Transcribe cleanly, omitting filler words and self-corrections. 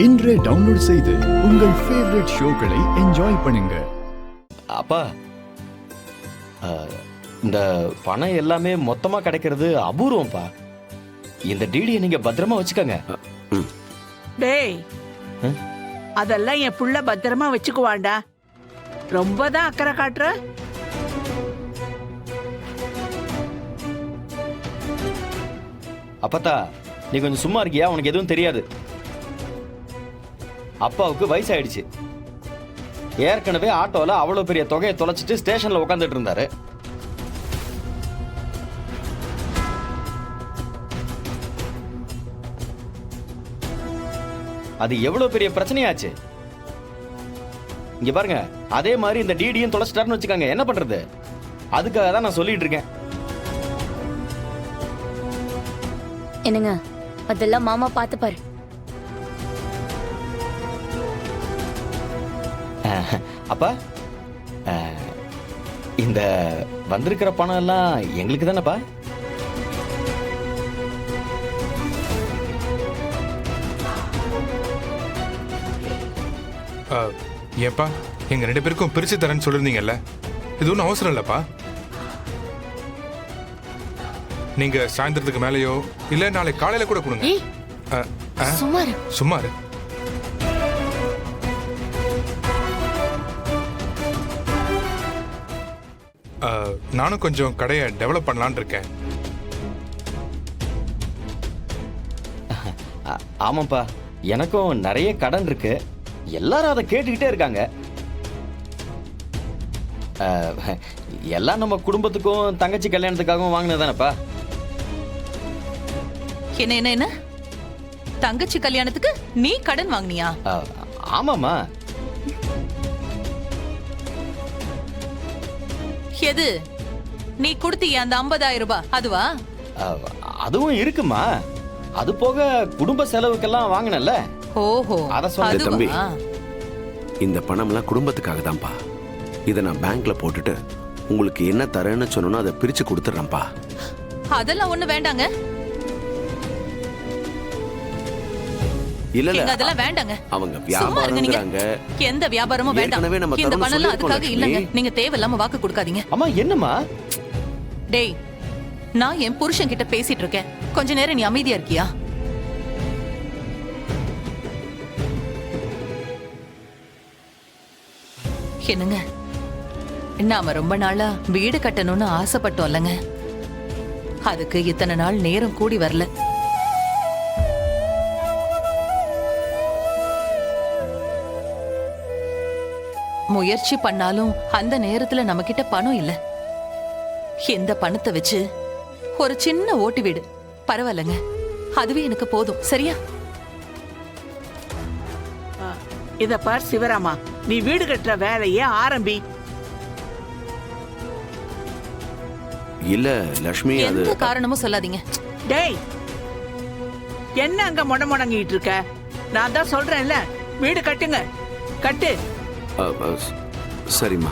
இன்றே டவுன்லோட் செய்து உங்கள் ஃபேவரட் ஷோக்களை என்ஜாய் பண்ணுங்க. அப்பா, இந்த பணம் எல்லாமே மொத்தமா கிடைக்கிறது அபூர்வம்ப்பா. இந்த டிடியை நீங்க பத்திரமா வச்சுக்கோங்க. டேய், அதெல்லாம் என் புள்ள பத்திரமா வச்சுக்குவாண்டா. ரொம்ப தான் அக்கறை காட்டுற. அப்பத்தா, நீ கொஞ்சம் சும்மா இருக்கியா? உனக்கு எதுவும் தெரியாது. அப்பாவுக்கு வயசாயிடுச்சு. ஏற்கனவே ஆட்டோல அவ்வளவு பெரிய தொகையை தொலைச்சிட்டு ஸ்டேஷன்ல உட்காந்துட்டு இருந்தாரு. அது எவ்வளவு பெரிய பிரச்சனையாச்சு. இங்க பாருங்க, அதே மாதிரி இந்த டிடியும் தொலைச்சிட்டாருன்னு வச்சுக்காங்க, என்ன பண்றது? அதுக்காக தான் நான் சொல்லிட்டு இருக்கேன். என்னங்க, அதெல்லாம் மாமா பார்த்து பாரு. அப்பா, இந்த வந்திருக்கிற பணம் எல்லாம் எங்களுக்கு தானப்பா? ஏப்பா, எங்க 2 பேருக்கும் பிரிச்சு தரேன்னு சொல்லிருந்தீங்கல்ல, இது ஒன்றும் அவசரம் இல்லப்பா. நீங்க சாயந்தரத்துக்கு மேலேயோ இல்ல நாளை காலையில கூட கொடுங்க. சும்மாரு. நானும் கொஞ்சம் கடையை டெவலப் பண்ணலான்னு இருக்கேன். ஆமாப்பா, எனக்கும் நிறைய கடன் இருக்கு. எல்லாரும் அதை கேட்டுக்கிட்டே இருக்காங்க. எல்லாம் நம்ம குடும்பத்துக்கும் தங்கச்சி கல்யாணத்துக்காகவும் வாங்கினதானப்பா. என்ன தங்கச்சி கல்யாணத்துக்கு நீ கடன் வாங்கினியா? ஆமாமா. எது நீ கொடுத்தியா அந்த 50,000 ரூபாய்? அதுவா? அதுவும் இருக்குமா. அது போக குடும்ப செலவுக்கெல்லாம் வாங்கினல. ஓஹோ, அத சொல்ல தம்பி. இந்த பணம்லாம் குடும்பத்துக்காக தான்ப்பா. இதை நான் பேங்க்ல போட்டுட்டு உங்களுக்கு என்ன தரேன்னு சொன்னோன்னா அதை பிரிச்சு கொடுத்துட்றேன்ப்பா. அதெல்லாம் ஒண்ணு வேண்டாங்க. இல்ல அதெல்லாம் வேண்டாங்க. அவங்க வியாபாரம்ங்கறாங்க. எந்த வியாபாரமும் வேண்டாம். இந்த பணம்லாம் அதுக்காக இல்லங்க. நீங்க தேவையில்லாம வாக்கு கொடுக்காதீங்க. அம்மா, என்னம்மா? டேய், நான் என் புருஷன் கிட்ட பேசிட்டு இருக்கேன். கொஞ்ச நேரம் நீ அமைதியா இருக்கியா? என்னங்க, நாம ரொம்ப நாளா வீடு கட்டணும்னு ஆசைப்பட்டோம்லங்க. அதுக்கு இத்தனை நாள் நேரம் கூடி வரல. முயற்சி பண்ணாலும் அந்த நேரத்துல நம்ம கிட்ட பணம் இல்ல. இந்த பணத்தை வச்சு ஒரு சின்ன ஓட்டு வீடு பரவாயில்லங்க, அதுவே எனக்கு போதும். சரியா? இத பார் சிவராமா, நீ வீடு கட்டுற வேலையே ஆரம்பி. இல்ல லட்சுமி, எந்த காரணமும் சொல்லாதீங்க. டேய், என்ன அங்க முடங்கிட்டு இருக்க? நான் தான் சொல்றேன்ல, வீடு கட்டுங்க, கட்டு. சரிம்மா.